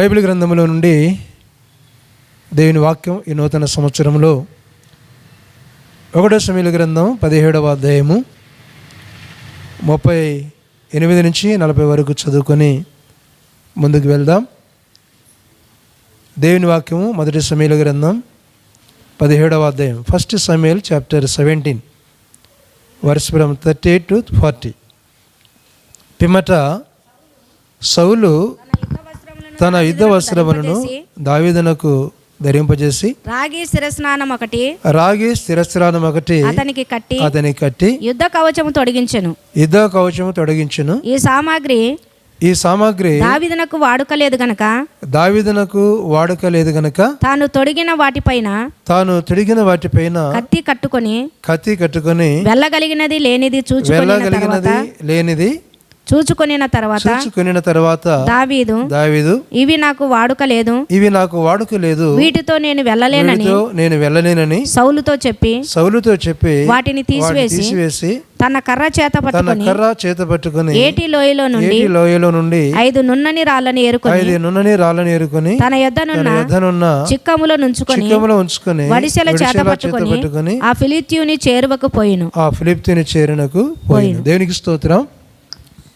Bible గ్రంథంలో నుండి దేవుని వాక్యం ఈ నూతన సంవత్సరంలో 1 సమూయేలు గ్రంథం 17వ అధ్యాయము 38 నుంచి 40 వరకు చదువుకొని ముందుకు వెళ్దాం. దేవుని వాక్యము 1 సమూయేలు గ్రంథం 17వ అధ్యాయం, 1 Samuel chapter 17 verse from 38 to 40. పిమ్మట సౌలు తన యుద్ధ వస్త్రములను దావీదునకు ధరింపజేసి రాగి శిరస్నానం ఒకటి అతనికి కట్టి యుద్ధ కవచము తొడిగించెను. ఈ సామాగ్రి దావీదునకు వాడుకలేదు గనక తాను తొడిగిన వాటిపైన కత్తి కట్టుకొని వెళ్ళగలిగినది లేనిది చూచుకొనిన తర్వాత దావీదు ఇవి నాకు వాడుక లేదు, వీటితో నేను వెళ్ళలేనని సౌలుతో చెప్పి వాటిని తీసివేసి తన కర్ర చేత పట్టుకొని ఏటి లోయలో నుండి 5 నున్నని రాళ్ళని ఏరుకొని తన యొద్దనున్న చిక్కములో ఉంచుకొని వడిసెల చేత పట్టుకొని ఆ ఫిలిష్తీయుని చేరునకు పోయిను. దేవునికి స్తోత్రం.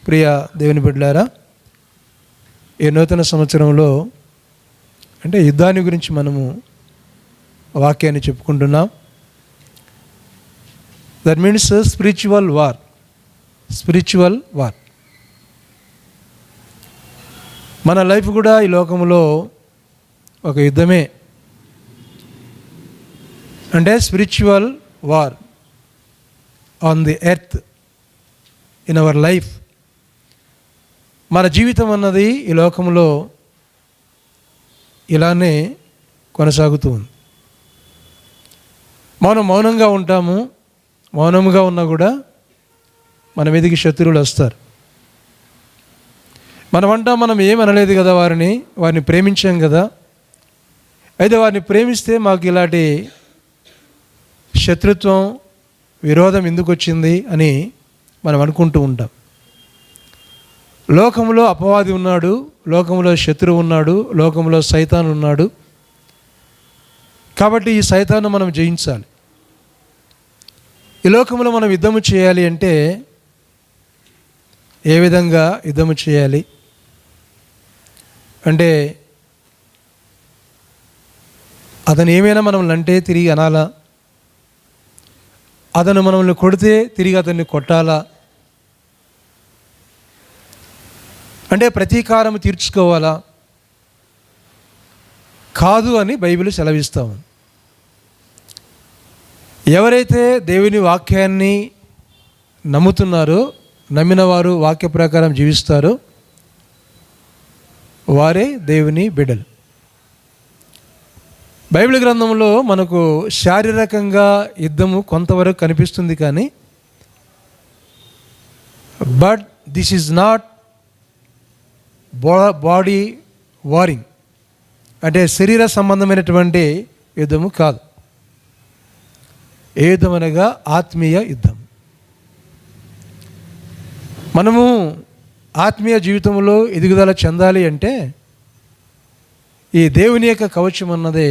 ప్రియ దేవుని బిడ్డలారా, ఈ నూతన సంవత్సరంలో అంటే యుద్ధాన్ని గురించి మనము వాక్యాన్ని చెప్పుకుంటున్నాం. That means spiritual war. మన లైఫ్ కూడా ఈ లోకంలో ఒక యుద్ధమే. అంటే spiritual war on the earth in our life. మన జీవితం అన్నది ఈ లోకంలో ఇలానే కొనసాగుతూ ఉంది. మనం మౌనంగా ఉంటాము. మౌనంగా ఉన్నా కూడా మన మీదకి శత్రువులు వస్తారు. మనం ఏమనలేదు కదా, వారిని ప్రేమించాం కదా, అయితే వారిని ప్రేమిస్తే మాకు ఇలాంటి శత్రుత్వం, విరోధం ఎందుకు వచ్చింది అని మనం అనుకుంటూ ఉంటాం. లోకంలో అపవాది ఉన్నాడు, లోకంలో శత్రువు ఉన్నాడు, లోకంలో సైతాను ఉన్నాడు. కాబట్టి ఈ సైతాను మనం జయించాలి. ఈ లోకంలో మనం యుద్ధము చేయాలి అంటే ఏ విధంగా యుద్ధము చేయాలి అంటే, అతను ఏమైనా మనల్ని అంటే తిరిగి అనాలా, అతను మనల్ని కొడితే తిరిగి అతన్ని కొట్టాలా, అంటే ప్రతీకారం తీర్చుకోవాలా, కాదు అని బైబిల్ సెలవిస్తాము. ఎవరైతే దేవుని వాక్యాన్ని నమ్ముతున్నారో, నమ్మిన వారు వాక్య ప్రకారం జీవిస్తారో వారే దేవుని బిడ్డలు. బైబిల్ గ్రంథంలో మనకు శారీరకంగా యుద్ధము కొంతవరకు కనిపిస్తుంది, కానీ but this is not body warning, అంటే శరీర సంబంధమైనటువంటి యుద్ధము కాదు. ఏ యుద్ధం అనగా ఆత్మీయ యుద్ధం. మనము ఆత్మీయ జీవితంలో ఎదుగుదల చెందాలి అంటే ఈ దేవుని యొక్క కవచం అన్నదే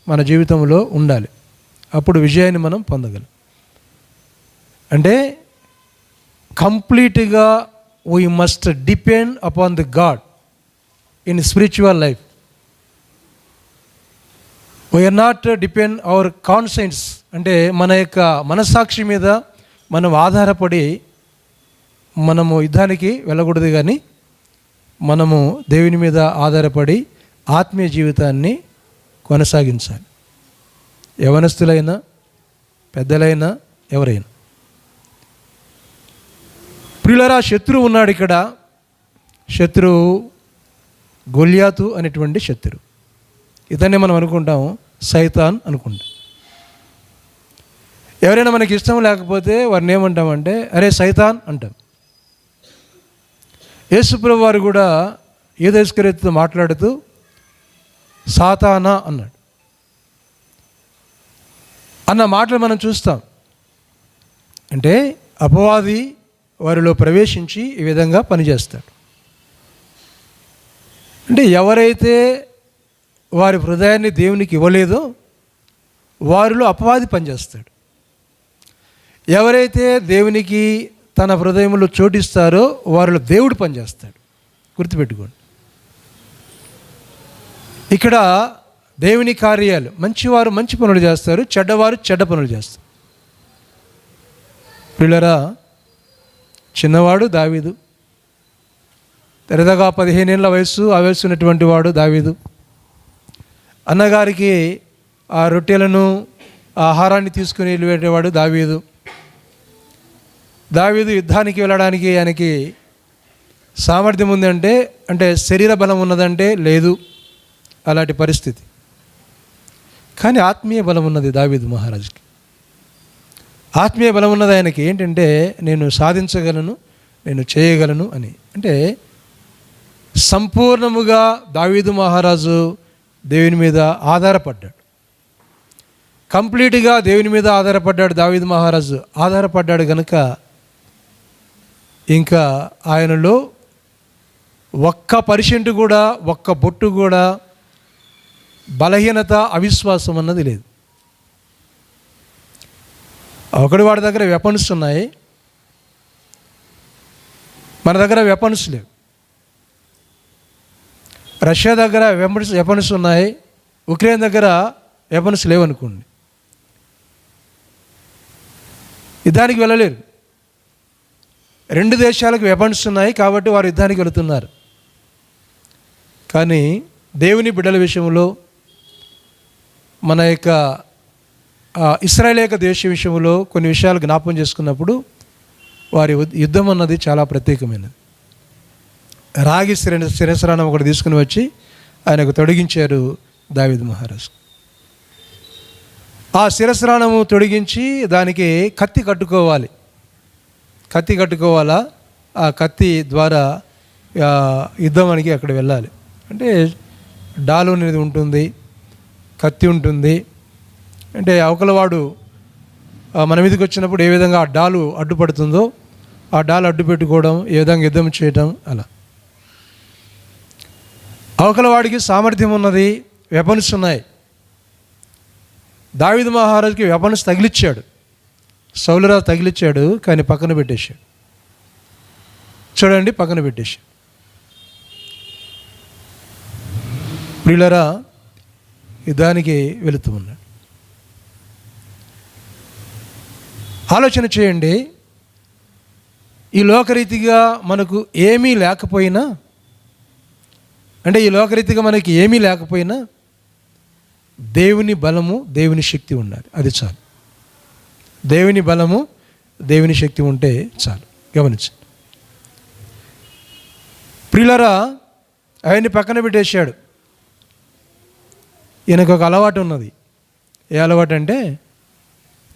మన జీవితంలో ఉండాలి. అప్పుడు విజయాన్ని మనం పొందగలం. అంటే కంప్లీట్గా we must depend upon the God in spiritual life. We are not depend our conscience, అంటే మన యొక్క మనస్సాక్షి మీద మనం ఆధారపడి మనము యుద్ధానికి వెళ్ళకూడదు, కానీ మనము దేవుని మీద ఆధారపడి ఆత్మీయ జీవితాన్ని కొనసాగించాలి. యవనస్తులైనా పెద్దలైనా ఎవరైనా. ప్రియులారా, శత్రువు ఉన్నాడు ఇక్కడ. శత్రువు గొల్యాతు అనేటువంటి శత్రువు. ఇతన్నే మనం అనుకుంటాము సైతాన్ అనుకుంటాం. ఎవరైనా మనకి ఇష్టం లేకపోతే వారిని ఏమంటామంటే అరే సైతాన్ అంటాం. యేసుప్రభు వారు కూడా యూదా ఇస్కరియోతుతో మాట్లాడుతూ సాతానా అన్నాడు. అన్న మాటలు మనం చూస్తాం. అంటే అపవాది వారిలో ప్రవేశించి ఈ విధంగా పనిచేస్తాడు. అంటే ఎవరైతే వారి హృదయాన్ని దేవునికి ఇవ్వలేదో వారిలో అపవాది పనిచేస్తాడు. ఎవరైతే దేవునికి తన హృదయంలో చోటిస్తారో వారిలో దేవుడు పనిచేస్తాడు. గుర్తుపెట్టుకోండి. ఇక్కడ దేవుని కార్యాలు, మంచివారు మంచి పనులు చేస్తారు, చెడ్డవారు చెడ్డ పనులు చేస్తారు. పిల్లరా, చిన్నవాడు దావీదు, తెరదగా 15 ఏళ్ళ వయస్సు, ఆ వయస్సు ఉన్నటువంటి వాడు దావీదు. అన్నగారికి ఆ రొట్టెలను ఆహారాన్ని తీసుకుని వెళ్ళేవాడు దావీదు. దావీదు యుద్ధానికి వెళ్ళడానికి ఆయనకి సామర్థ్యం ఉందంటే, అంటే శరీర బలం ఉన్నదంటే లేదు, అలాంటి పరిస్థితి. కానీ ఆత్మీయ బలం ఉన్నది దావీదు మహారాజుకి. ఆత్మీయ బలం ఉన్నది ఆయనకి. ఏంటంటే నేను సాధించగలను, నేను చేయగలను అని. అంటే సంపూర్ణముగా దావీదు మహారాజు దేవుని మీద ఆధారపడ్డాడు. కంప్లీట్గా దేవుని మీద ఆధారపడ్డాడు దావీదు మహారాజు. ఆధారపడ్డాడు కనుక ఇంకా ఆయనలో ఒక్క పర్సెంట్ కూడా, ఒక్క బొట్టు కూడా బలహీనత, అవిశ్వాసం అన్నది లేదు. ఒకటి వాడి దగ్గర వెపన్స్ ఉన్నాయి, మన దగ్గర వెపన్స్ లేవు. రష్యా దగ్గర వెపన్స్ ఉన్నాయి, ఉక్రెయిన్ దగ్గర వెపన్స్ లేవనుకోండి, యుద్ధానికి వెళ్ళలేరు. 2 దేశాలకు వెపన్స్ ఉన్నాయి కాబట్టి వారు యుద్ధానికి వెళుతున్నారు. కానీ దేవుని బిడ్డల విషయంలో, మన యొక్క ఇశ్రాయేల్ యొక్క దేశ విషయంలో కొన్ని విషయాలు జ్ఞాపకం చేసుకున్నప్పుడు వారి యుద్ధం అన్నది చాలా ప్రత్యేకమైనది. రాగి శిరస్రాణం ఒకటి తీసుకుని వచ్చి ఆయనకు తొడిగించారు దావీదు మహారాజు. ఆ శిరస్రాణము తొడిగించి దానికి కత్తి కట్టుకోవాలి. కత్తి కట్టుకోవాలా, ఆ కత్తి ద్వారా యుద్ధానికి అక్కడ వెళ్ళాలి. అంటే డాలు అనేది ఉంటుంది, కత్తి ఉంటుంది. అంటే అవతలవాడు మన మీదకి వచ్చినప్పుడు ఏ విధంగా ఆ డాలు అడ్డుపడుతుందో ఆ డాలు అడ్డు పెట్టుకోవడం, ఏ విధంగా యుద్ధం చేయటం, అలా. అవతలవాడికి సామర్థ్యం ఉన్నది, వెపన్స్ ఉన్నాయి. దావీదు మహారాజుకి వెపన్స్ తగిలిచ్చాడు, సౌలురాజు తగిలిచ్చాడు, కానీ పక్కన పెట్టేశాడు. చూడండి, పక్కన పెట్టేశాడు. ప్రియులరా, యుద్ధానికి వెళుతూ ఉన్నాడు. ఆలోచన చేయండి, ఈ లోకరీతిగా మనకు ఏమీ లేకపోయినా, అంటే ఈ లోకరీతిగా మనకి ఏమీ లేకపోయినా దేవుని బలము, దేవుని శక్తి ఉండాలి, అది చాలు. దేవుని బలము, దేవుని శక్తి ఉంటే చాలు. గమనించండి ప్రియులరా, ఆయన్ని పక్కన పెట్టేశాడు. ఈయనకు ఒక అలవాటు ఉన్నది. ఏ అలవాటు అంటే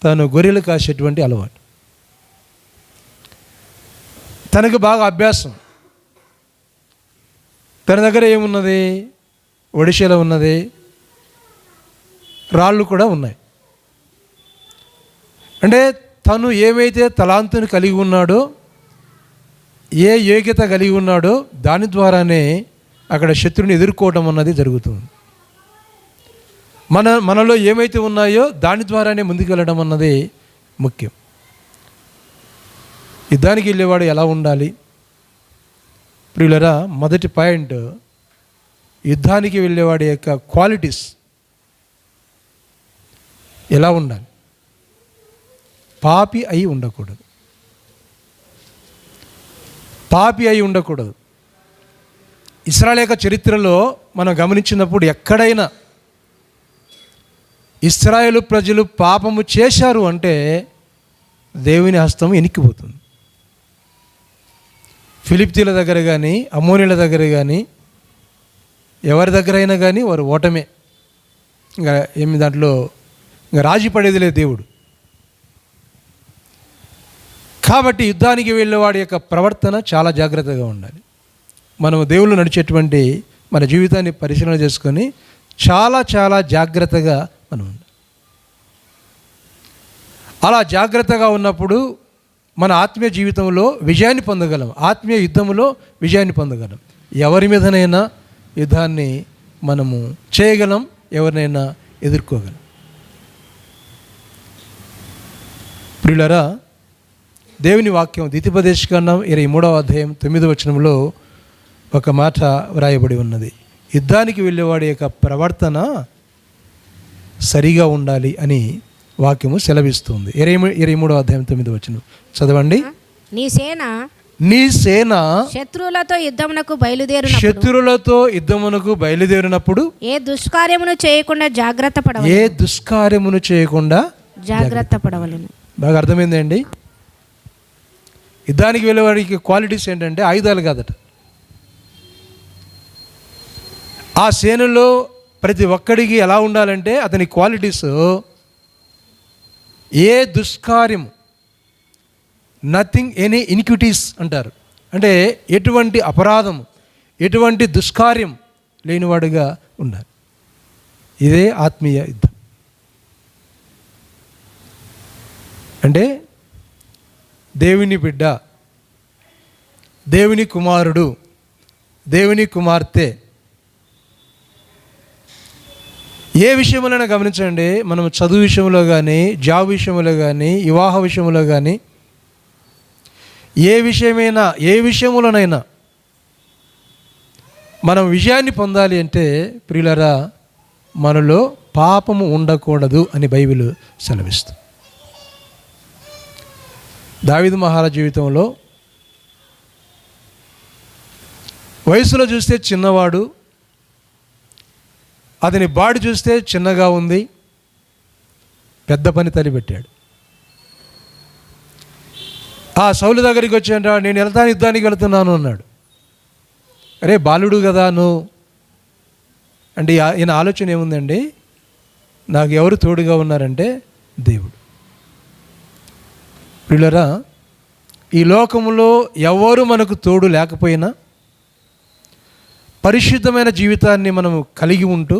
తను గొర్రెలు కాసేటువంటి అలవాటు. తనకు బాగా అభ్యాసం. తన దగ్గర ఏమున్నది? ఒడిశలో ఉన్నది, రాళ్ళు కూడా ఉన్నాయి. అంటే తను ఏమైతే తలాంతుని కలిగి ఉన్నాడో, ఏ యోగ్యత కలిగి ఉన్నాడో దాని ద్వారానే అక్కడ శత్రువుని ఎదుర్కోవడం అన్నది జరుగుతుంది. మనలో ఏమైతే ఉన్నాయో దాని ద్వారానే ముందుకు వెళ్ళడం అన్నది ముఖ్యం. యుద్ధానికి వెళ్ళేవాడు ఎలా ఉండాలి ప్రియులరా? మొదటి పాయింట్, యుద్ధానికి వెళ్ళేవాడి యొక్క క్వాలిటీస్ ఎలా ఉండాలి? పాపి అయి ఉండకూడదు. పాపి అయి ఉండకూడదు. ఇశ్రాయేలు యొక్క చరిత్రలో మనం గమనించినప్పుడు ఎక్కడైనా ఇశ్రాయేలు ప్రజలు పాపము చేశారు అంటే దేవుని హస్తం ఎనిక్కిపోతుంది. ఫిలిప్తీల దగ్గర కానీ, అమ్మోనీల దగ్గర కానీ, ఎవరి దగ్గర అయినా కానీ వారు ఓటమే. ఇంకా ఏమి దాంట్లో ఇంకా రాజీ పడేది లేదు దేవుడు. కాబట్టి యుద్ధానికి వెళ్ళేవాడి యొక్క ప్రవర్తన చాలా జాగ్రత్తగా ఉండాలి. మనము దేవుళ్ళు నడిచేటువంటి మన జీవితాన్ని పరిశీలన చేసుకొని చాలా చాలా జాగ్రత్తగా మనం ఉండాలి. అలా జాగ్రత్తగా ఉన్నప్పుడు మన ఆత్మీయ జీవితంలో విజయాన్ని పొందగలం, ఆత్మీయ యుద్ధంలో విజయాన్ని పొందగలం. ఎవరి మీదనైనా యుద్ధాన్ని మనము చేయగలం, ఎవరినైనా ఎదుర్కోగలం. ప్రియులారా, దేవుని వాక్యం ద్వితీయోపదేశకాండం 23వ అధ్యాయం 9వ వచనంలో ఒక మాట వ్రాయబడి ఉన్నది. యుద్ధానికి వెళ్ళేవాడి యొక్క ప్రవర్తన సరిగా ఉండాలి అని వాక్యము సెలవిస్తుంది. 23వ అధ్యాయం 9వ వచనం చదవండి. నీ సేన శత్రువులతో యుద్ధమునకు బయలుదేరినప్పుడు ఏ దుష్కార్యమును చేయకుండా జాగ్రత్త పడవలెను. బాగా అర్థమైందండి. యుద్ధానికి వెళ్ళేవాడికి క్వాలిటీస్ ఏంటంటే ఆయుధాలు కాదట. ఆ సేనలో ప్రతి ఒక్కడికి ఎలా ఉండాలంటే అతని క్వాలిటీస్, ఏ దుష్కార్యము, నథింగ్ ఎనీ ఇన్క్విటీస్ అంటారు, అంటే ఎటువంటి అపరాధం, ఎటువంటి దుష్కార్యం లేనివాడుగా ఉండాలి. ఇదే ఆత్మీయ యుద్ధం. అంటే దేవుని బిడ్డ, దేవుని కుమారుడు, దేవుని కుమార్తె ఏ విషయంలోనైనా గమనించండి. మనం చదువు విషయంలో కానీ, జాబ్ విషయంలో కానీ, వివాహ విషయంలో కానీ, ఏ విషయంలోనైనా మనం విజయాన్ని పొందాలి అంటే ప్రియులారా, మనలో పాపము ఉండకూడదు అని బైబిల్ సెలవిస్తుంది. దావీదు మహారాజు జీవితంలో వయసులో చూస్తే చిన్నవాడు, అతని బాడీ చూస్తే చిన్నగా ఉంది, పెద్ద పని తలిపెట్టాడు. ఆ సౌలు దగ్గరికి వచ్చాడ, నేను యుద్ధానికి వెళ్తున్నాను అన్నాడు. అరే బాలుడు కదా నువ్వు అంటే ఈయన ఆలోచన ఏముందండి, నాకు ఎవరు తోడుగా ఉన్నారంటే దేవుడు. ప్రియులారా, ఈ లోకంలో ఎవరు మనకు తోడు లేకపోయినా పరిశుద్ధమైన జీవితాన్ని మనము కలిగి ఉంటూ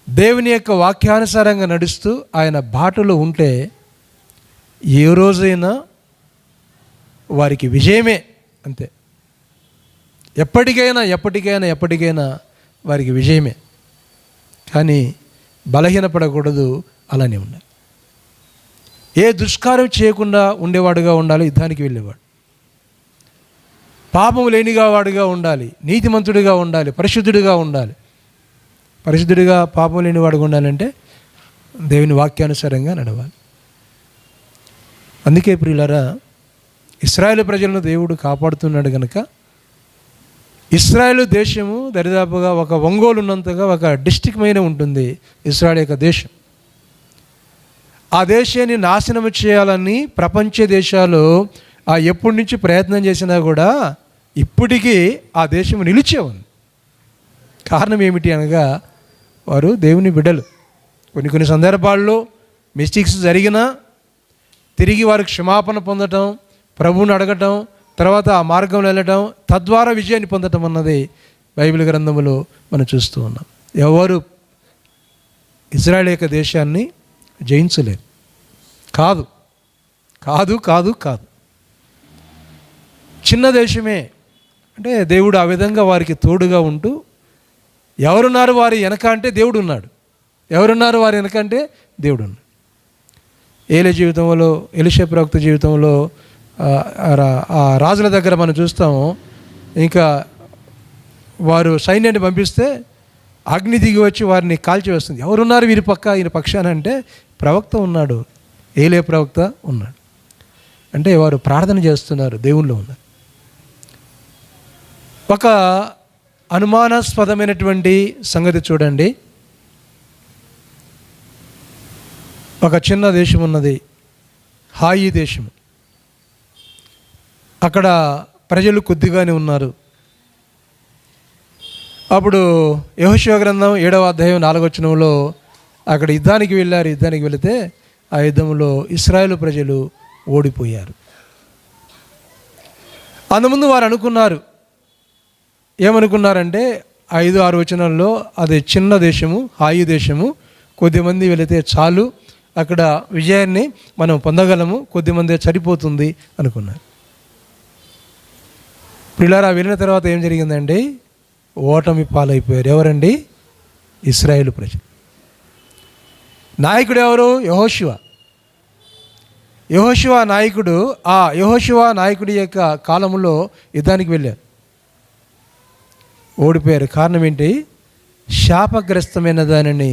దేవుని యొక్క వాక్యానుసారంగా నడుస్తూ ఆయన బాటలో ఉంటే ఏ రోజైనా వారికి విజయమే. అంతే, ఎప్పటికైనా వారికి విజయమే. కానీ బలహీనపడకూడదు, అలానే ఉండాలి. ఏ దుష్కార్యం చేయకుండా ఉండేవాడుగా ఉండాలి. యుద్ధానికి వెళ్ళేవాడు పాపం లేనిగా వాడుగా ఉండాలి, నీతిమంతుడిగా ఉండాలి, పరిశుద్ధుడిగా ఉండాలి. పాపం లేనివాడుగా ఉండాలంటే దేవుని వాక్యానుసారంగా నడవాలి. అందుకే ప్రియులారా, ఇశ్రాయేలు ప్రజలను దేవుడు కాపాడుతున్నాడు కనుక ఇశ్రాయేలు దేశము దరిదాపుగా ఒక ఒంగోలు ఉన్నంతగా ఒక డిస్ట్రిక్ట్ మైన ఉంటుంది ఇశ్రాయేలు యొక్క దేశం. ఆ దేశాన్ని నాశనం చేయాలని ప్రపంచ దేశాలు ఎప్పటి నుంచి ప్రయత్నం చేసినా కూడా ఇప్పటికీ ఆ దేశం నిలిచే ఉంది. కారణం ఏమిటి అనగా వారు దేవుని బిడ్డలు. కొన్ని సందర్భాల్లో మిస్టేక్స్ జరిగినా తిరిగి వారు క్షమాపణ పొందటం, ప్రభువుని అడగటం, తర్వాత ఆ మార్గంలో వెళ్ళటం, తద్వారా విజయాన్ని పొందటం అన్నది బైబిల్ గ్రంథములో మనం చూస్తూ ఉన్నాం. ఎవరు ఇశ్రాయేలు యొక్క దేశాన్ని జయించలేరు. కాదు. చిన్న దేశమే. అంటే దేవుడు ఆ విధంగా వారికి తోడుగా ఉంటూ, ఎవరున్నారు వారి వెనక అంటే దేవుడు ఉన్నాడు. ఏలే జీవితంలో, ఎలీషా ప్రవక్త జీవితంలో ఆ రాజుల దగ్గర మనం చూస్తాము. ఇంకా వారు సైన్యాన్ని పంపిస్తే అగ్ని దిగి వచ్చి వారిని కాల్చివేస్తుంది. ఎవరున్నారు వీరి పక్క, ఈయన పక్షాన అంటే ప్రవక్త ఉన్నాడు, ఏలే ప్రవక్త ఉన్నాడు. అంటే వారు ప్రార్థన చేస్తున్నారు, దేవుళ్ళు ఉన్నారు. ఒక అనుమానాస్పదమైనటువంటి సంగతి చూడండి. ఒక చిన్న దేశం ఉన్నది, హాయి దేశం. అక్కడ ప్రజలు కొద్దిగానే ఉన్నారు. అప్పుడు యెహోషువ గ్రంథం 7వ అధ్యాయం 4వ వచనంలో అక్కడ యుద్ధానికి వెళితే ఆ యుద్ధంలో ఇశ్రాయేలు ప్రజలు ఓడిపోయారు. అందుముందు వారు అనుకున్నారు, ఏమనుకున్నారంటే 5-6 వచనాల్లో అది చిన్న దేశము, హాయి దేశము, కొద్దిమంది వెళితే చాలు, అక్కడ విజయాన్ని మనం పొందగలము, కొద్దిమంది సరిపోతుంది అనుకున్నారు. పిల్లరా వెళ్ళిన తర్వాత ఏం జరిగిందండి? ఓటమి పాలైపోయారు. ఎవరండి? ఇశ్రాయేలు ప్రజలు. నాయకుడు ఎవరు? యెహోషువ. యెహోషువ నాయకుడి యొక్క కాలంలో యుద్ధానికి వెళ్ళారు, ఓడిపోయారు. కారణం ఏంటి? శాపగ్రస్తమైన దానిని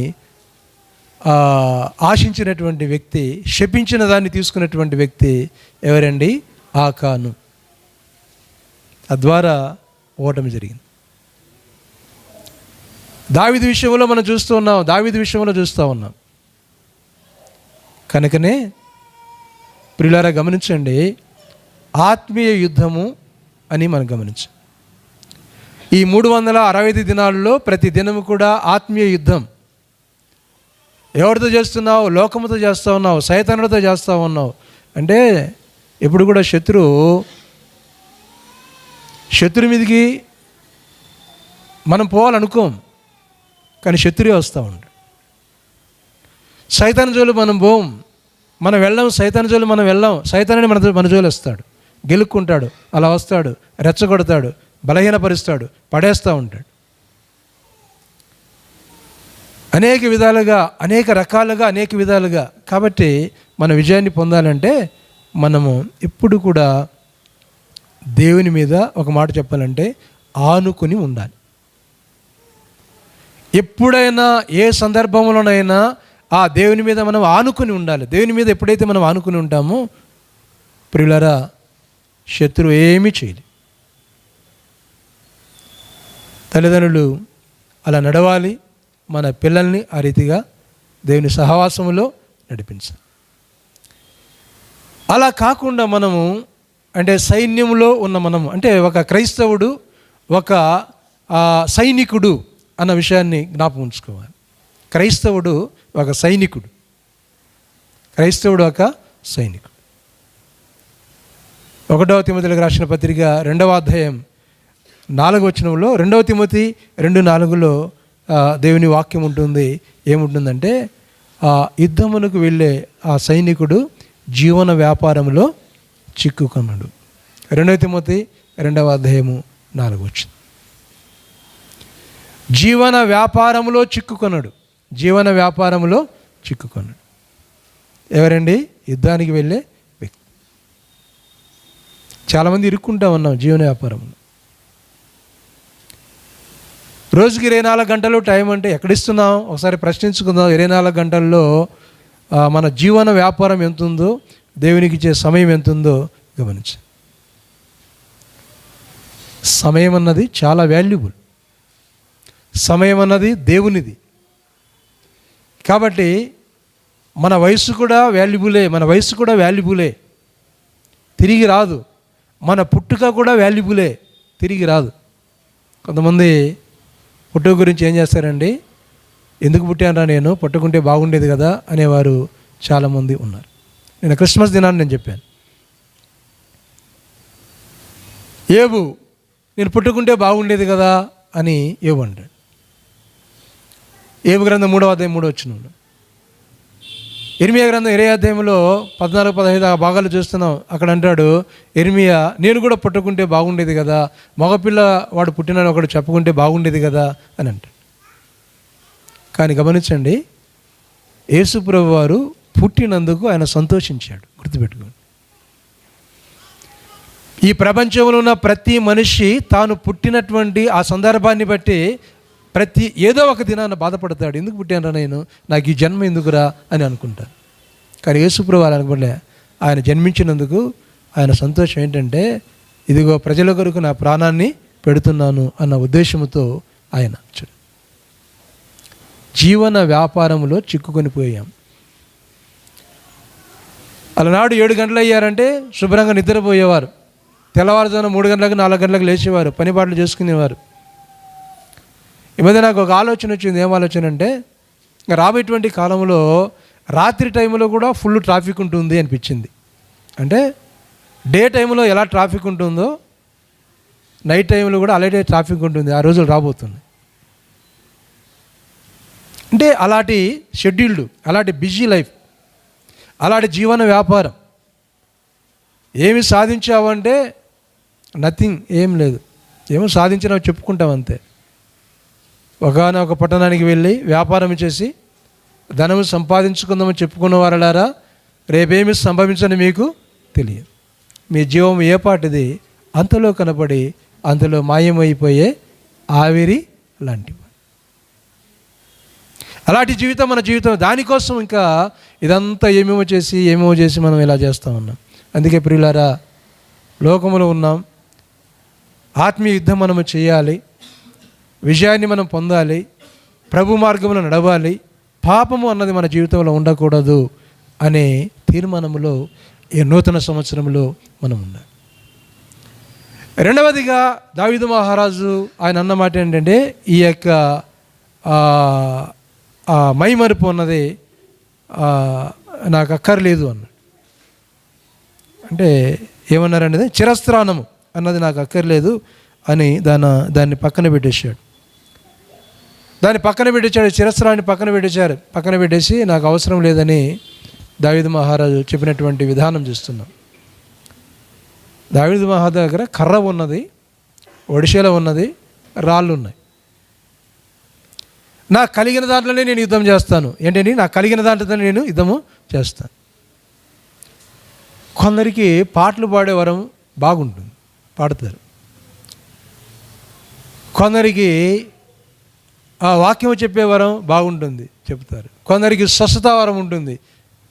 ఆశించినటువంటి వ్యక్తి, శపించిన దాన్ని తీసుకున్నటువంటి వ్యక్తి ఎవరండి? ఆకాను. తద్వారా ఓటమి జరిగింది. దావీదు విషయంలో మనం చూస్తూ ఉన్నాం. కనుకనే ప్రియులారా గమనించండి, ఆత్మీయ యుద్ధము అని మనం గమనించాం. ఈ 365 దినాల్లో ప్రతి దినము కూడా ఆత్మీయ యుద్ధం. ఎవరితో చేస్తున్నావు? లోకముతో చేస్తూ ఉన్నావు, సైతానుడితో చేస్తూ ఉన్నావు. అంటే ఎప్పుడు కూడా శత్రు మీదకి మనం పోవాలనుకోం, కానీ శత్రువే వస్తూ ఉంటాడు. సైతాను జోలు మనం పోం, మనం వెళ్ళాం. సైతాను జోలు మనం వెళ్ళాం. సైతానుని మన జోలు వస్తాడు, గెలుక్కుంటాడు, అలా వస్తాడు, రెచ్చగొడతాడు, బలహీనపరుస్తాడు, పడేస్తూ ఉంటాడు. అనేక విధాలుగా. కాబట్టి మన విజయాన్ని పొందాలంటే మనము ఎప్పుడు కూడా దేవుని మీద, ఒక మాట చెప్పాలంటే, ఆనుకుని ఉండాలి. ఎప్పుడైనా ఏ సందర్భంలోనైనా ఆ దేవుని మీద మనం ఆనుకుని ఉండాలి. దేవుని మీద ఎప్పుడైతే మనం ఆనుకుని ఉంటామో ప్రియులారా, శత్రువు ఏమీ చేయలేదు. తల్లిదండ్రులు అలా నడవాలి. మన పిల్లల్ని ఆ రీతిగా దేవుని సహవాసములో నడిపించాలి. అలా కాకుండా మనము అంటే సైన్యంలో ఉన్న మనము, అంటే ఒక క్రైస్తవుడు ఒక సైనికుడు అన్న విషయాన్ని జ్ఞాపకం ఉంచుకోవాలి. క్రైస్తవుడు ఒక సైనికుడు. 1 తిమోతికి రాసిన పత్రిక 2వ అధ్యాయం 4వ వచనంలో, 2 తిమోతి 2:4లో దేవుని వాక్యం ఉంటుంది. ఏముంటుందంటే, ఆ యుద్ధమునకు వెళ్ళే ఆ సైనికుడు జీవన వ్యాపారంలో చిక్కుకున్నాడు. 2 తిమోతి 2వ అధ్యాయము 4వ వచనం. జీవన వ్యాపారంలో చిక్కుకున్నాడు. ఎవరండి? యుద్ధానికి వెళ్ళే వ్యక్తి. చాలామంది ఇరుక్కుంటా ఉన్నాం జీవన వ్యాపారంలో. రోజుకి 24 గంటలు టైం అంటే ఎక్కడిస్తున్నాం? ఒకసారి ప్రశ్నించుకుందాం. 24 గంటల్లో మన జీవన వ్యాపారం ఎంత ఉందో, దేవునికి ఇచ్చే సమయం ఎంత ఉందో గమనించండి. సమయం అన్నది చాలా వాల్యుబుల్. సమయం అన్నది దేవునిది. కాబట్టి మన వయసు కూడా వాల్యుబులే, తిరిగి రాదు. మన పుట్టుక కూడా వాల్యుబులే, తిరిగి రాదు. కొంతమంది పుట్టుక గురించి ఏం చేస్తారండి? ఎందుకు పుట్టానరా నేను, పుట్టుకుంటే బాగుండేది కదా అనేవారు చాలామంది ఉన్నారు. నేను క్రిస్మస్ దినాన్ని నేను చెప్పాను, ఏబు నేను పుట్టుకుంటే బాగుండేది కదా అని ఏబు అంటాడు. ఏబు గ్రంథం 3వ అధ్యాయం 3వ వచనంలో, ఇర్మియా గ్రంథం 20వ అధ్యాయంలో 14-15 భాగాలు చూస్తున్నాం. అక్కడ అంటాడు ఇర్మియా, నేను కూడా పుట్టుకుంటే బాగుండేది కదా, మగపిల్ల వాడు పుట్టినని ఒకడు చెప్పుకుంటే బాగుండేది కదా అని అంటాడు. కానీ గమనించండి, యేసు ప్రభువు వారు పుట్టినందుకు ఆయన సంతోషించాడు. గుర్తుపెట్టుకోండి. ఈ ప్రపంచంలో ఉన్న ప్రతి మనిషి తాను పుట్టినటువంటి ఆ సందర్భాన్ని బట్టి ఏదో ఒక దినాన బాధపడతాడు. ఎందుకు పుట్టానరా నేను, నాకు ఈ జన్మ ఎందుకురా అని అనుకుంటాను. కానీ యేసు ప్రభువు వారు అనుకోలే. ఆయన జన్మించినందుకు ఆయన సంతోషం ఏంటంటే, ఇదిగో ప్రజల కొరకు నా ప్రాణాన్ని పెడుతున్నాను అన్న ఉద్దేశంతో ఆయన జీవన వ్యాపారంలో చిక్కుకొని పోయాం. అలనాడు 7 గంటలు అయ్యారంటే శుభ్రంగా నిద్రపోయేవారు. తెల్లవారుజామున 3 గంటలకు 4 గంటలకు లేచేవారు, పని పాటలు చేసుకునేవారు. ఈ మధ్య నాకు ఒక ఆలోచన వచ్చింది. ఏం ఆలోచన అంటే, ఇంకా రాబోయేటువంటి కాలంలో రాత్రి టైంలో కూడా ఫుల్ ట్రాఫిక్ ఉంటుంది అనిపించింది. అంటే డే టైంలో ఎలా ట్రాఫిక్ ఉంటుందో నైట్ టైంలో కూడా అలాగే ట్రాఫిక్ ఉంటుంది. ఆ రోజులు రాబోతుంది. అంటే అలాంటి షెడ్యూల్డ్, అలాంటి బిజీ లైఫ్, అలాంటి జీవన వ్యాపారం. ఏమి సాధించావు అంటే నథింగ్, ఏం లేదు. ఏమో సాధించినావు చెప్పుకుంటాం అంతే. ఒకానొక పట్టణానికి వెళ్ళి వ్యాపారం చేసి ధనము సంపాదించుకుందామని చెప్పుకున్న వారలారా, రేపేమి సంభవించని మీకు తెలియదు. మీ జీవం ఏ పాటిది అంతలో కనపడి అంతలో మాయమైపోయే ఆవిరి లాంటివి. అలాంటి జీవితం మన జీవితం. దానికోసం ఇంకా ఇదంతా ఏమేమో చేసి మనం ఇలా చేస్తూ ఉన్నాం. అందుకే ప్రియులారా, లోకములో ఉన్నాం, ఆత్మీయ యుద్ధం మనము చేయాలి, విజయాన్ని మనం పొందాలి, ప్రభు మార్గంలో నడవాలి, పాపము అన్నది మన జీవితంలో ఉండకూడదు అనే తీర్మానములో ఈ నూతన సంవత్సరంలో మనం ఉన్నాం. రెండవదిగా దావీదు మహారాజు ఆయన అన్న మాట ఏంటంటే, ఈ యొక్క మైమరుపు అన్నది నాకు అక్కర్లేదు అన్నాడు. అంటే ఏమన్నారనేది, చిరస్త్రాణము అన్నది నాకు అక్కర్లేదు అని దాన్ని పక్కన పెట్టేశాడు. చిరస్త్రాన్ని పక్కన పెట్టేసి నాకు అవసరం లేదని దావీదు మహారాజు చెప్పినటువంటి విధానం చూస్తున్నాం. దావీదు మహారాజు దగ్గర కర్ర ఉన్నది, ఒడిశెల ఉన్నది, రాళ్ళు ఉన్నాయి. నాకు కలిగిన దాంట్లోనే నేను యుద్ధం చేస్తాను. ఏంటండి, నాకు కలిగిన దాంట్లోనే నేను యుద్ధము చేస్తాను. కొందరికి పాటలు పాడే వరం బాగుంటుంది, పాడతారు. కొందరికి ఆ వాక్యం చెప్పే వరం బాగుంటుంది, చెప్తారు. కొందరికి స్వస్థత వరం ఉంటుంది,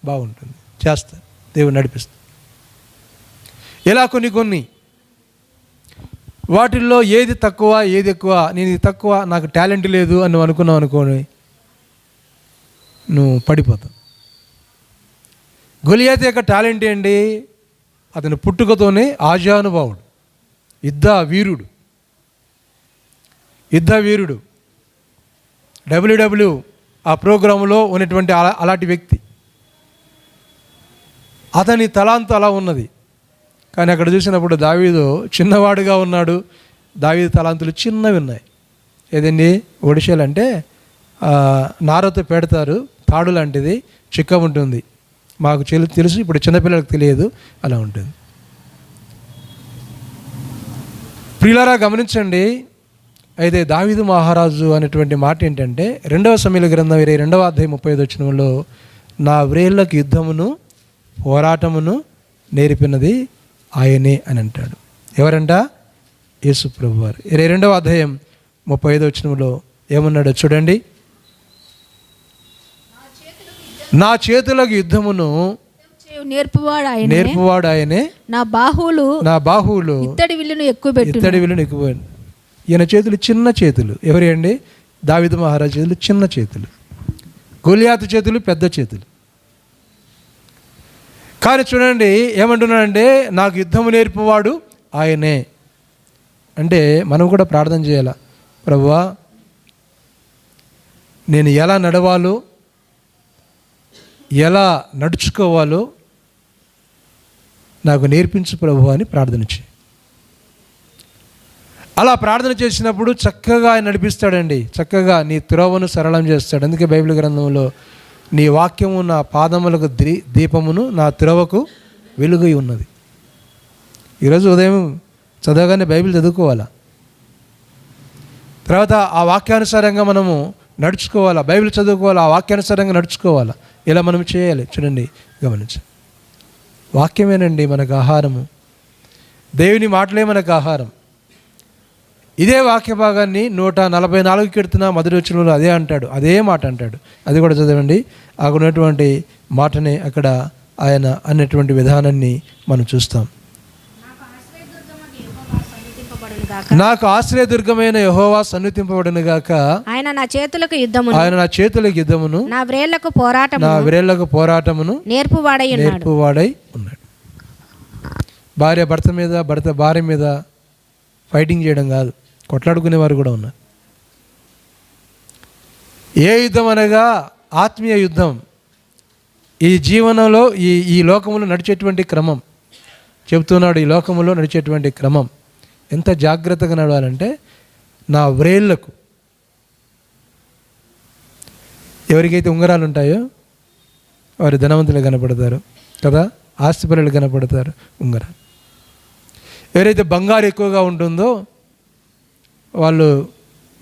బాగుంటుంది, చేస్తారు, దేవుడు నడిపిస్తారు. ఇలా కొన్ని వాటిల్లో ఏది తక్కువ ఏది ఎక్కువ, నేను ఇది తక్కువ, నాకు టాలెంట్ లేదు అని నువ్వు అనుకున్నావు అనుకోని నువ్వు పడిపోతావు. గొలియాతు యొక్క టాలెంట్ ఏంటి? అతని పుట్టుకతోనే ఆజానుభావుడు, యుద్ధ వీరుడు, డబ్ల్యూడబ్ల్యూ ఆ ప్రోగ్రాంలో ఉన్నటువంటి అలాంటి వ్యక్తి. అతని తలాంతు అలా ఉన్నది. కానీ అక్కడ చూసినప్పుడు దావీదు చిన్నవాడుగా ఉన్నాడు. దావీదు తలాంతులు చిన్నవి ఉన్నాయి. ఏదండి, ఒడిశలు అంటే నారతో పెడతారు, తాడు లాంటిది, చిక్క ఉంటుంది. మాకు తెలుసు, ఇప్పుడు చిన్నపిల్లలకు తెలియదు, అలా ఉంటుంది. ప్రియులారా గమనించండి. అయితే దావీదు మహారాజు అనేటువంటి మాట ఏంటంటే, 2వ సమూయేలు గ్రంథం 22వ అధ్యాయం 35వ వచనంలో, నా వ్రేళ్ళకు యుద్ధమును పోరాటమును నేర్పినది ఆయనే అని అంటాడు. ఎవరంట? యేసు ప్రభు వారు. 22వ అధ్యాయం 35వ వచనంలో ఏమన్నాడో చూడండి. నా చేతులకు యుద్ధమును నేర్పువాడు ఆయనే, నా బాహువులు ఇత్తడి విల్లును ఎక్కువ. ఈయన చేతులు చిన్న చేతులు. ఎవరి అండి? దావీదు మహారాజు చేతులు చిన్న చేతులు, గొలియాతు చేతులు పెద్ద చేతులు. కానీ చూడండి ఏమంటున్నాడంటే, నాకు యుద్ధము నేర్పువాడు ఆయనే. అంటే మనం కూడా ప్రార్థన చేయాల, ప్రభువా నేను ఎలా నడవాలో, ఎలా నడుచుకోవాలో నాకు నేర్పించు ప్రభువా అని ప్రార్థన చేయి. అలా ప్రార్థన చేసినప్పుడు చక్కగా ఆయన నడిపిస్తాడండి, చక్కగా నీ త్రోవను సరళం చేస్తాడు. అందుకే బైబిల్ గ్రంథంలో, నీ వాక్యము నా పాదములకు దీపమును, నా త్రోవకు వెలుగై ఉన్నది. ఈరోజు ఉదయం చదవగానే బైబిల్ చదువుకోవాలా, తర్వాత ఆ వాక్యానుసారంగా మనము నడుచుకోవాలా, బైబిల్ చదువుకోవాలా, ఆ వాక్యానుసారంగా నడుచుకోవాలా. ఇలా మనం చేయాలి. చూడండి, గమనించండి, వాక్యమేనండి మనకు ఆహారము, దేవుని మాటలే మనకు ఆహారం. ఇదే వాక్య భాగాన్ని 144 కీర్తన మొదటి వచనంలో అదే అంటాడు, అదే మాట అంటాడు. అది కూడా చదవండి. అక్కడ ఉన్నటువంటి మాటనే అక్కడ ఆయన అన్నటువంటి విధానాన్ని మనం చూస్తాం. నాకు ఆశ్రయదుర్గమైన యెహోవా సన్నిధింపబడును గాక. ఆయన నా చేతులకు యుద్ధమును నా వ్రేళ్లకు పోరాటమును నేర్పువాడై ఉన్నాడు. భార్య భర్త మీద, భర్త భార్య మీద ఫైటింగ్ చేయడం కాదు, కొట్లాడుకునేవారు కూడా ఉన్నారు. ఏ యుద్ధం అనగా ఆత్మీయ యుద్ధం. ఈ జీవనంలో ఈ లోకములో నడిచేటువంటి క్రమం చెబుతున్నాడు. ఈ లోకములో నడిచేటువంటి క్రమం ఎంత జాగ్రత్తగా నడవాలంటే, నా వ్రేళ్లకు, ఎవరికైతే ఉంగరాలు ఉంటాయో వారు ధనవంతులు కనపడతారు కదా, ఆస్తిపరులు కనపడతారు ఉంగరాలు. ఎవరైతే బంగారు ఎక్కువగా ఉంటుందో వాళ్ళు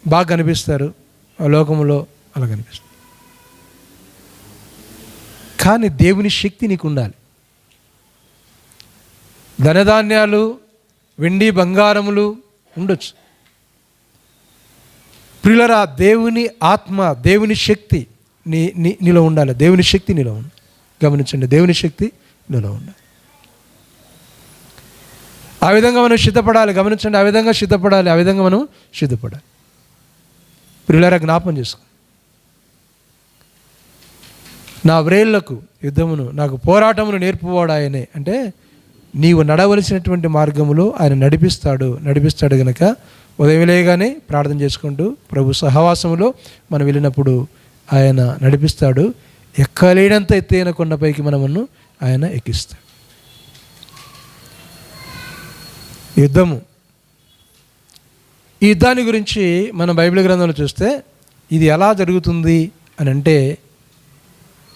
బాగా కనిపిస్తారు, లోకములో అలా కనిపిస్తుంది. కానీ దేవుని శక్తి నీకు ఉండాలి. ధనధాన్యాలు, వెండి బంగారములు ఉండొచ్చు. ప్రియులారా, దేవుని ఆత్మ, దేవుని శక్తి నీలో ఉండాలి. దేవుని శక్తి నీలో ఉంది. గమనించండి, దేవుని శక్తి నీలో ఉండాలి. ఆ విధంగా మనం సిద్ధపడాలి. గమనించండి, ఆ విధంగా సిద్ధపడాలి. ఆ విధంగా మనం సిద్ధపడాలి. ప్రియులారా, జ్ఞాపం చేసుకో. నా వ్రేళ్లకు యుద్ధమును, నాకు పోరాటమును నేర్పువాడు ఆయనే. అంటే నీవు నడవలసినటువంటి మార్గములో ఆయన నడిపిస్తాడు కనుక ఉదయం లేగానే ప్రార్థన చేసుకుంటూ ప్రభు సహవాసములో మనం వెళ్ళినప్పుడు ఆయన నడిపిస్తాడు. ఎక్కలేనంత ఎత్తైన కొండపైకి మనమును ఆయన ఎక్కిస్తాడు. యుద్ధము, ఈ యుద్ధాన్ని గురించి మనం బైబిల్ గ్రంథంలో చూస్తే ఇది ఎలా జరుగుతుంది అని అంటే,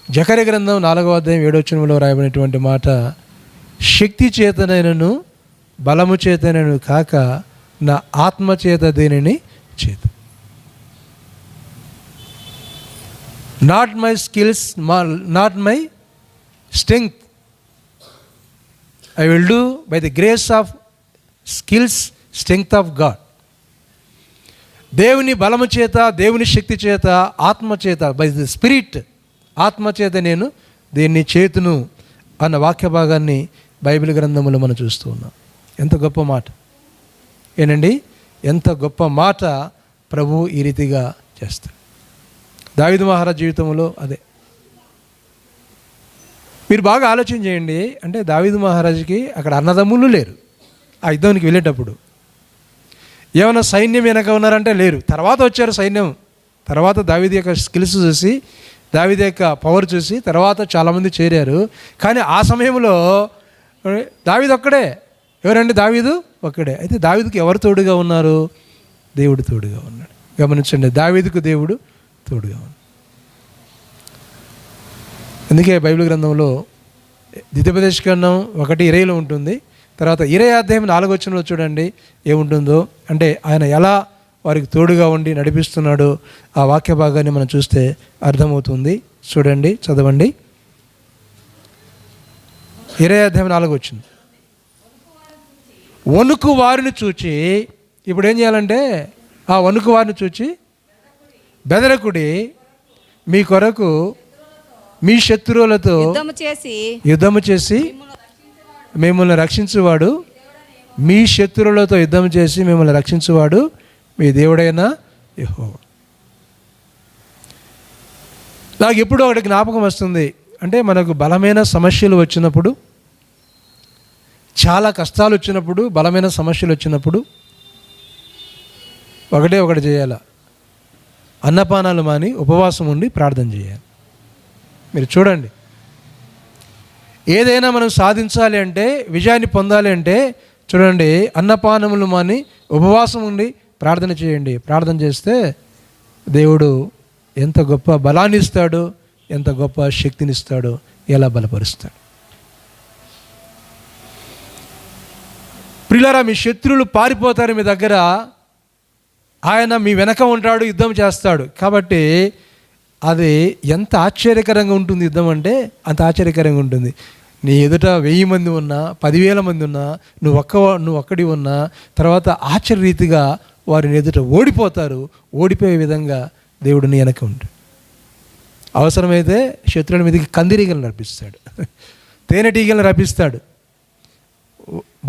జకర్యా గ్రంథం 4వ అధ్యాయం 7వ వచనంలో రాయబడినటువంటి మాట, శక్తి చేతనైనను బలము చేతనైనను కాక నా ఆత్మ చేత దేనిని చేత. Not my skills, not my strength, I will do by the grace of skills, strength of God. దేవుని బలము చేత, దేవుని శక్తి చేత, ఆత్మ చేత, బై ది స్పిరిట్, ఆత్మ చేత నేను దీన్ని చేతును అన్న వాక్య భాగాన్ని బైబిల్ గ్రంథంలో మనం చూస్తూ ఉన్నాం. ఎంత గొప్ప మాట ఏనండి, ఎంత గొప్ప మాట ప్రభువు ఈ రీతిగా చేస్తాడు. దావీదు మహారాజు జీవితంలో అదే. మీరు బాగా ఆలోచన చేయండి. అంటే దావీదు మహారాజుకి అక్కడ అన్నదమ్ములు లేరు. ఆ యుద్ధానికి వెళ్ళేటప్పుడు ఏమైనా సైన్యం వెనక ఉన్నారంటే లేరు. తర్వాత వచ్చారు సైన్యం. తర్వాత దావీదు యొక్క స్కిల్స్ చూసి, దావీదు యొక్క పవర్ చూసి తర్వాత చాలామంది చేరారు. కానీ ఆ సమయంలో దావీదు ఒక్కడే. ఎవరండి? దావీదు ఒక్కడే. అయితే దావీదుకి ఎవరు తోడుగా ఉన్నారు? దేవుడు తోడుగా ఉన్నాడు. గమనించండి, దావీదుకు దేవుడు తోడుగా ఉన్నాడు. అందుకే బైబిల్ గ్రంథంలో ద్వితీయోపదేశకాండం 1:20 ఉంటుంది. తర్వాత 20వ అధ్యాయం 4వ వచనంలో చూడండి ఏముంటుందో. అంటే ఆయన ఎలా వారికి తోడుగా ఉండి నడిపిస్తున్నాడో ఆ వాక్య భాగాన్ని మనం చూస్తే అర్థమవుతుంది. చూడండి, చదవండి. 20వ అధ్యాయం 4వ వచనం. వణుకు వారిని చూచి, ఇప్పుడు ఏం చేయాలంటే ఆ వణుకు వారిని చూచి బెదరకుడి, మీ కొరకు మీ శత్రువులతో యుద్ధము చేసి మిమ్మల్ని రక్షించువాడు, మీ శత్రువులతో యుద్ధం చేసి మిమ్మల్ని రక్షించువాడు మీ దేవుడైన యెహోవా. నాకు ఎప్పుడూ ఒకటి జ్ఞాపకం వస్తుంది. అంటే మనకు బలమైన సమస్యలు వచ్చినప్పుడు, చాలా కష్టాలు వచ్చినప్పుడు, బలమైన సమస్యలు వచ్చినప్పుడు ఒకటి చేయాలి. అన్నపానాలు మాని ఉపవాసం ఉండి ప్రార్థన చేయాలి. మీరు చూడండి, ఏదైనా మనం సాధించాలి అంటే, విజయాన్ని పొందాలి అంటే చూడండి, అన్నపానములు మాని ఉపవాసం ఉండి ప్రార్థన చేయండి. ప్రార్థన చేస్తే దేవుడు ఎంత గొప్ప బలాన్ని ఇస్తాడో, ఎంత గొప్ప శక్తిని ఇస్తాడో, ఎలా బలపరుస్తాడు. ప్రియులారా, మీ శత్రువులు పారిపోతారు మీ దగ్గర, ఆయన మీ వెనక ఉంటాడు, యుద్ధం చేస్తాడు. కాబట్టి అది ఎంత ఆశ్చర్యకరంగా ఉంటుంది యుద్ధం అంటే అంత ఆశ్చర్యకరంగా ఉంటుంది. నీ ఎదుట 1000 మంది ఉన్నా, 10,000 మంది ఉన్నా, నువ్వు ఒక్కడి ఉన్నా, తర్వాత ఆశ్చర్యరీతిగా వారిని ఎదుట ఓడిపోతారు. ఓడిపోయే విధంగా దేవుడు నీ వెనక ఉంటాడు. అవసరమైతే శత్రువుల మీదకి కందిరీగలను రప్పిస్తాడు, తేనెటీగలను రప్పిస్తాడు.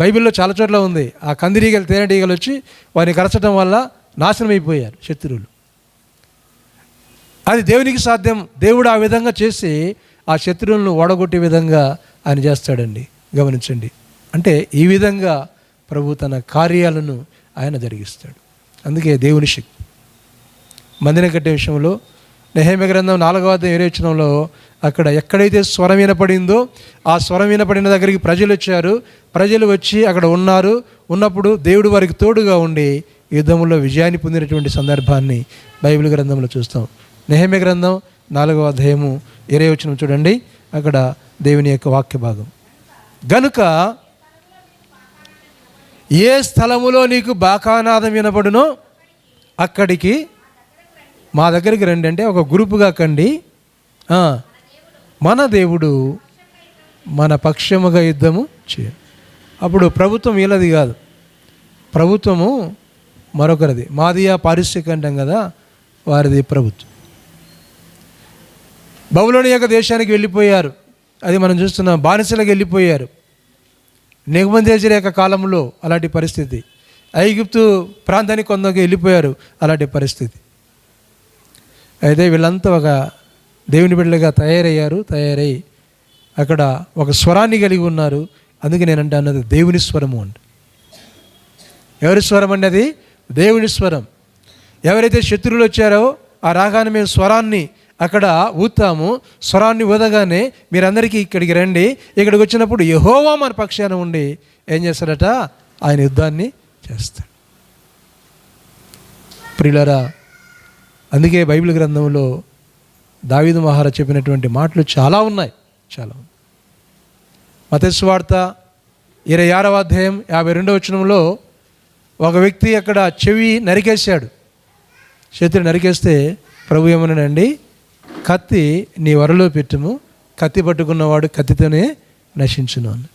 బైబిల్లో చాలా చోట్ల ఉంది. ఆ కందిరీగలు, తేనెటీగలు వచ్చి వారిని కరచడం వల్ల నాశనం అయిపోయారు శత్రువులు. అది దేవునికి సాధ్యం. దేవుడు ఆ విధంగా చేసి ఆ శత్రువులను ఓడగొట్టే విధంగా ఆయన చేస్తాడండి. గమనించండి, అంటే ఈ విధంగా ప్రభు తన కార్యాలను ఆయన జరిగిస్తాడు. అందుకే దేవుని శక్తి. మందిరం కట్టే విషయంలో నెహెమ్యా గ్రంథం 4వ అధ్యాయం 20వ వచనంలో అక్కడ ఎక్కడైతే స్వరం వినపడిందో ఆ స్వరం వినపడిన దగ్గరికి ప్రజలు వచ్చారు. ప్రజలు వచ్చి అక్కడ ఉన్నప్పుడు దేవుడు వారికి తోడుగా ఉండి యుద్ధంలో విజయాన్ని పొందినటువంటి సందర్భాన్ని బైబిల్ గ్రంథంలో చూస్తాం. నెహెమ్యా గ్రంథం 4వ అధ్యాయము 20వ వచనం చూడండి. అక్కడ దేవుని యొక్క వాక్య భాగం. గనుక ఏ స్థలములో నీకు బాకానాదం వినపడునో అక్కడికి మా దగ్గరికి రండి అంటే ఒక గ్రూపుగా కండి, మన దేవుడు మన పక్షముగా యుద్ధము చేయ. అప్పుడు ప్రభుత్వం వీళ్ళది కాదు, ప్రభుత్వము మరొకరిది. మాదియా పారిశ్రామిక అంటాం కదా, వారిది ప్రభుత్వం. బబులోను యొక్క దేశానికి వెళ్ళిపోయారు, అది మనం చూస్తున్నాం. బానిసలకు వెళ్ళిపోయారు. నెబుకద్నెజరు యొక్క కాలంలో అలాంటి పరిస్థితి. ఐగుప్తు ప్రాంతానికి కొందరికి వెళ్ళిపోయారు, అలాంటి పరిస్థితి. అయితే వీళ్ళంతా ఒక దేవుని బిడ్డలుగా తయారై అక్కడ ఒక స్వరాన్ని కలిగి ఉన్నారు. అందుకే నేను అన్నది దేవుని స్వరము అంట. ఎవరి స్వరం అండి? అది దేవుని స్వరం. ఎవరైతే శత్రువులు వచ్చారో ఆ రాగానే మేము స్వరాన్ని అక్కడ ఊతాము. స్వరాన్ని ఊదగానే మీరందరికీ ఇక్కడికి రండి. ఇక్కడికి వచ్చినప్పుడు యెహోవా మన పక్షాన ఉండి ఏం చేస్తాడట? ఆయన యుద్ధాన్ని చేస్తాడు. ప్రియులారా, అందుకే బైబిల్ గ్రంథంలో దావీదు మహారాజు చెప్పినటువంటి మాటలు చాలా ఉన్నాయి. మత్తయి సువార్త 26వ అధ్యాయం 52వ వచనంలో ఒక వ్యక్తి అక్కడ చెవి నరికేశాడు. చేతులు నరికేస్తే ప్రభు ఏమన్నాడండి? కత్తి నీ వరలో పెట్టుము, కత్తి పట్టుకున్నవాడు కత్తితోనే నశించును అని.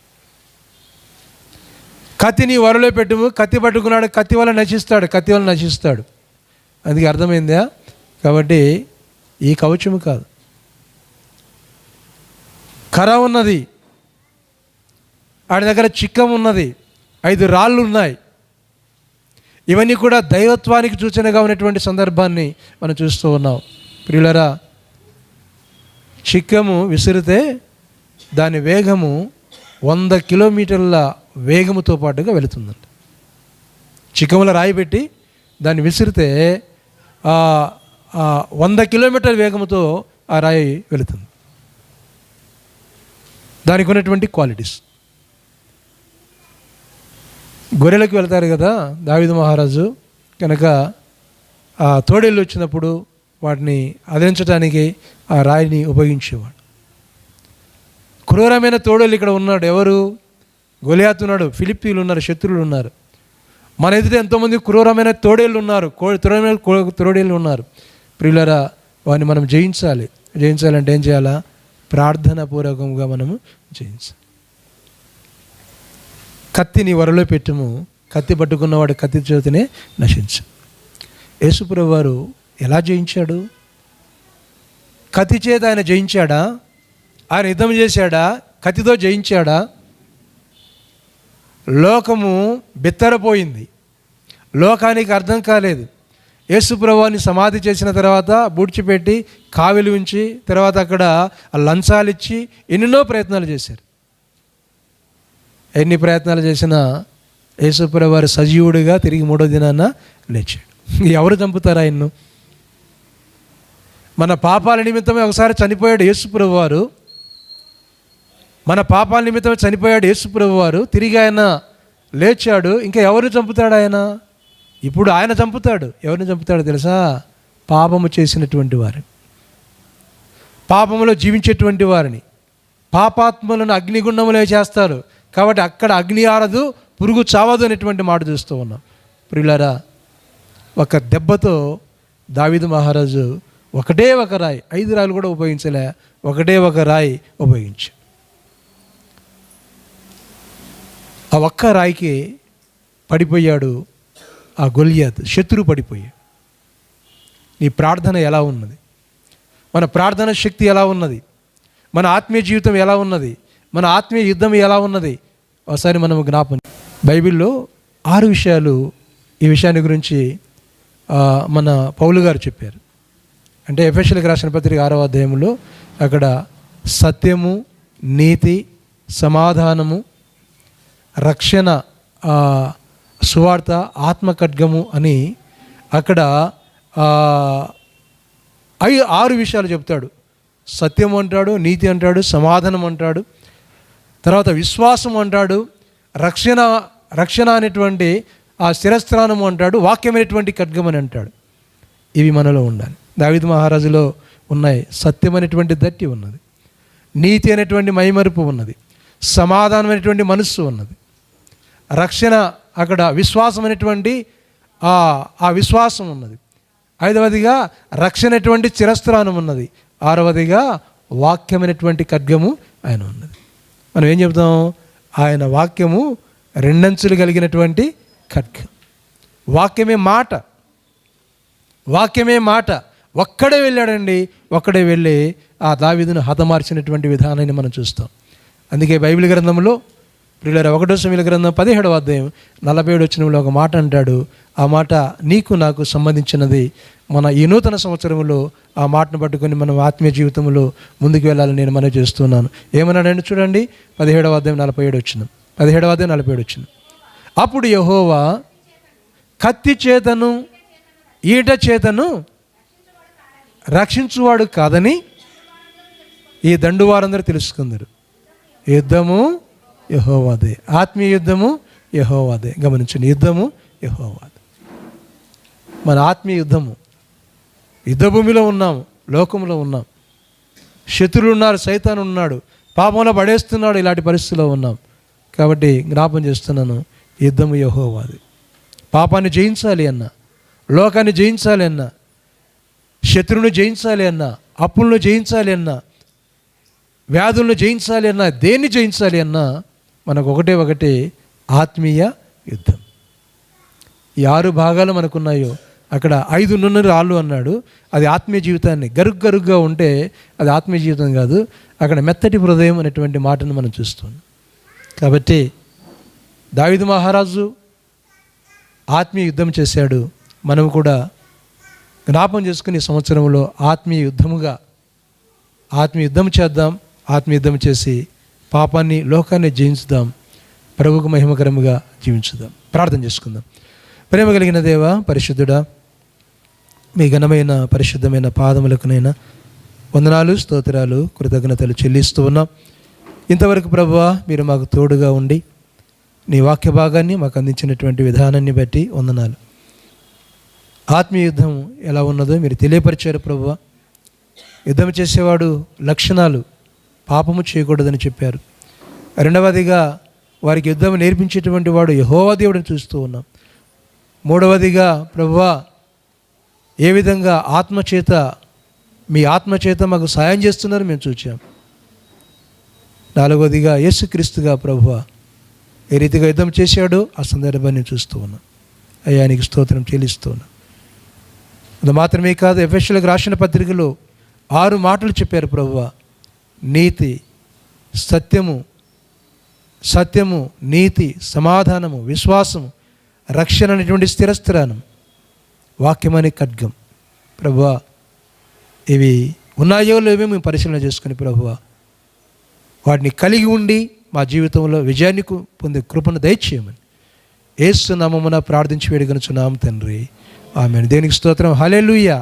కత్తి నీ వరలో పెట్టుము, కత్తి పట్టుకున్నాడు కత్తి వల్ల నశిస్తాడు. అందుకే అర్థమైందా? కాబట్టి ఈ కవచము కాదు, కర్ర ఉన్నది, ఆడి దగ్గర చిక్కం ఉన్నది, 5 రాళ్ళు ఉన్నాయి. ఇవన్నీ కూడా దైవత్వానికి సూచనగా ఉన్నటువంటి సందర్భాన్ని మనం చూస్తూ ఉన్నాం. ప్రియులరా, చిక్కము విసిరితే దాని వేగము 100 కిలోమీటర్ల వేగముతో పాటుగా వెళుతుందంట. చిక్కముల రాయి పెట్టి దాన్ని విసిరితే 100 కిలోమీటర్ల వేగముతో ఆ రాయి వెళుతుంది. దానికి ఉన్నటువంటి క్వాలిటీస్. గొర్రెలకు వెళ్తారు కదా దావీదు మహారాజు, కనుక ఆ తోడేళ్ళు వచ్చినప్పుడు వాటిని అదిలించడానికి ఆ రాయిని ఉపయోగించేవాడు. క్రూరమైన తోడేళ్ళు ఇక్కడ ఉన్నాడు. ఎవరు? గొలియాతు ఉన్నాడు, ఫిలిప్పీలు ఉన్నారు, శత్రువులు ఉన్నారు. మన ఎదుట ఎంతోమంది క్రూరమైన తోడేళ్ళు ఉన్నారు, తోడేళ్ళు ఉన్నారు. ప్రియులరా, వాడిని మనం జయించాలంటే ఏం చేయాలా? ప్రార్థన పూర్వకంగా మనము జయించాలి. కత్తిని వరలో పెట్టుము, కత్తి పట్టుకున్నవాడు కత్తి చేతినే నశించు. యేసుప్రభువు వారు ఎలా జయించాడు? కత్తి చేత ఆయన జయించాడా? ఆయన యుద్ధం చేశాడా? కత్తితో జయించాడా? లోకము బిత్తరపోయింది, లోకానికి అర్థం కాలేదు. యేసుప్రభువుని సమాధి చేసిన తర్వాత బూడ్చిపెట్టి కావిలి ఉంచి తర్వాత అక్కడ లంచాలు ఇచ్చి ఎన్నెన్నో ప్రయత్నాలు చేశారు. ఎన్ని ప్రయత్నాలు చేసినా యేసుప్రభువు వారు సజీవుడిగా తిరిగి 3వ దినాన లేచాడు. ఎవరు చంపుతారు ఆయన్ను? మన పాపాల నిమిత్తమే ఒకసారి చనిపోయాడు యేసుప్రభువు వారు. మన పాపాల నిమిత్తమే చనిపోయాడు యేసుప్రభువు వారు. తిరిగి ఆయన లేచాడు. ఇంకా ఎవరు చంపుతాడు ఆయన? ఇప్పుడు ఆయన చంపుతాడు. ఎవరిని చంపుతాడు తెలుసా? పాపము చేసినటువంటి వారిని, పాపములో జీవించేటువంటి వారిని. పాపాత్మలను అగ్నిగుండములే చేస్తారు. కాబట్టి అక్కడ అగ్ని ఆరదు, పురుగు చావదు అనేటువంటి మాట చూస్తూ ఉన్నాం. ప్రియులారా, ఒక దెబ్బతో దావీదు మహారాజు ఒకటే ఒక రాయి, 5 రాయిలు కూడా ఉపయోగించలే, ఒకటే ఒక రాయి ఉపయోగించాడు. ఆ ఒక్క రాయికి పడిపోయాడు ఆ గొలియాతు, శత్రువు పడిపోయాడు. నీ ప్రార్థన ఎలా ఉన్నది? మన ప్రార్థన శక్తి ఎలా ఉన్నది? మన ఆత్మీయ జీవితం ఎలా ఉన్నది? మన ఆత్మీయ యుద్ధం ఎలా ఉన్నది? ఒకసారి మనం జ్ఞాపకం. బైబిల్లో 6 విషయాలు ఈ విషయాన్ని గురించి మన పౌలు గారు చెప్పారు. అంటే ఎఫెసీయులకు రాసిన పత్రిక 6వ అధ్యాయంలో అక్కడ సత్యము, నీతి, సమాధానము, రక్షణ, సువార్త, ఆత్మఖడ్గము అని అక్కడ 6 విషయాలు చెప్తాడు. సత్యం అంటాడు, నీతి అంటాడు, సమాధానం అంటాడు, తర్వాత విశ్వాసం అంటాడు, రక్షణ అనేటువంటి ఆ శిరస్త్రానము అంటాడు, వాక్యమైనటువంటి ఖడ్గం అని అంటాడు. ఇవి మనలో ఉండాలి. దావీదు మహారాజులో ఉన్నాయి. సత్యం అనేటువంటి దట్టి ఉన్నది, నీతి అనేటువంటి మైమరుపు ఉన్నది, సమాధానమైనటువంటి మనస్సు ఉన్నది, రక్షణ, అక్కడ విశ్వాసం అనేటువంటి ఆ విశ్వాసం ఉన్నది, ఐదవదిగా రక్షణటువంటి చిరస్త్రానం ఉన్నది. ఆరవదిగా వాక్యమైనటువంటి ఖడ్గము ఆయన ఉన్నది. మనం ఏం చెప్తాం? ఆయన వాక్యము రెండంచులు కలిగినటువంటి ఖడ్గం. వాక్యమే మాట, వాక్యమే మాట. ఒక్కడే వెళ్ళాడండి, ఒక్కడే వెళ్ళి ఆ దావీదును హతమార్చినటువంటి విధానాన్ని మనం చూస్తాం. అందుకే బైబిల్ గ్రంథంలో ప్రియులారా 1 సమూయేలు గ్రంథం 17వ అధ్యాయం 47వ వచనంలో ఒక మాట అంటాడు. ఆ మాట నీకు నాకు సంబంధించినది. మన ఈ నూతన సంవత్సరంలో ఆ మాటను పట్టుకొని మనం ఆత్మీయ జీవితంలో ముందుకు వెళ్ళాలని నేను మనవి చేస్తున్నాను. ఏమన్నాడండి చూడండి, 17వ అధ్యాయం 47వ వచనం. 17వ అధ్యాయం 47వ వచనం. అప్పుడు యెహోవా కత్తి చేతను ఈట చేతను రక్షించువాడు కాదని ఈ దండు వారందరూ తెలుసుకుందరు. యుద్ధము యెహోవాదే, ఆత్మీయ యుద్ధము యెహోవాదే. గమనించండి, యుద్ధము యెహోవాదే. మన ఆత్మీయ యుద్ధము, యుద్ధభూమిలో ఉన్నాము, లోకంలో ఉన్నాం. శత్రువులు ఉన్నారు, సైతాను ఉన్నాడు, పాపంలో పడేస్తున్నాడు. ఇలాంటి పరిస్థితుల్లో ఉన్నాం. కాబట్టి జ్ఞాపం చేస్తున్నాను, యుద్ధము యెహోవాది. పాపాన్ని జయించాలి అన్నా, లోకాన్ని జయించాలి అన్నా, శత్రువుని జయించాలి అన్నా, అప్పులను జయించాలి అన్నా, వ్యాధులను జయించాలి అన్నా, దేన్ని జయించాలి అన్నా మనకు ఒకటే ఆత్మీయ యుద్ధం. ఈ 6 భాగాలు మనకున్నాయో అక్కడ 5 నున్న రాళ్ళు అన్నాడు. అది ఆత్మీయ జీవితాన్ని గరుగ్గా ఉంటే అది ఆత్మీయ జీవితం కాదు. అక్కడ మెత్తటి హృదయం అనేటువంటి మాటను మనం చూస్తున్నాం. కాబట్టి దావీదు మహారాజు ఆత్మీయ యుద్ధం చేశాడు. మనం కూడా జ్ఞాపం చేసుకుని సంవత్సరంలో ఆత్మీయ యుద్ధం చేద్దాం. ఆత్మీయ యుద్ధం చేసి పాపాన్ని, లోకాన్ని జయించుదాం. ప్రభువుకు మహిమకరముగా జీవించుదాం. ప్రార్థన చేసుకుందాం. ప్రేమ కలిగిన దేవా, పరిశుద్ధుడా, మీ ఘనమైన పరిశుద్ధమైన పాదములకునైనా వందనాలు, స్తోత్రాలు, కృతజ్ఞతలు చెల్లిస్తూ ఉన్నాం. ఇంతవరకు ప్రభువా మీరు మాకు తోడుగా ఉండి నీ వాక్య భాగాన్ని మాకు అందించినటువంటి విధానాన్ని బట్టి వందనాలు. ఆత్మీయ యుద్ధం ఎలా ఉన్నదో మీరు తెలియపరిచారు ప్రభువా. యుద్ధం చేసేవాడు లక్షణాలు పాపము చేయకూడదని చెప్పారు. రెండవదిగా వారికి యుద్ధం నేర్పించేటువంటి వాడు యెహోవా దేవుడిని చూస్తూ ఉన్నాం. మూడవదిగా ప్రభువా ఏ విధంగా మీ ఆత్మచేత మాకు సాయం చేస్తున్నారు మేము చూచాం. నాలుగవదిగా యేసుక్రీస్తుగా ప్రభువా ఏ రీతిగా యుద్ధం చేశాడో ఆ సందర్భాన్ని చూస్తూ ఉన్నాం. అయ్యా నీకు స్తోత్రం చెల్లిస్తూ ఉన్నాం. అది మాత్రమే కాదు, ఎఫెసీయులకు రాసిన పత్రికలో 6 మాటలు చెప్పారు ప్రభువా. నీతి, సత్యము, నీతి, సమాధానము, విశ్వాసము, రక్షణ అనేటువంటి స్థిరస్థిరానం, వాక్యమనే ఖడ్గం. ప్రభువా ఇవి ఉన్నాయో లేవో మేము పరిశీలన చేసుకుని ప్రభువా వాటిని కలిగి ఉండి మా జీవితంలో విజయాన్ని పొందే కృపను దయచేయమని యేసు నామమున ప్రార్థించి వేడుకొనుచున్నాము తండ్రి. ఆమేన్. దేవునికి స్తోత్రం. హల్లెలూయా.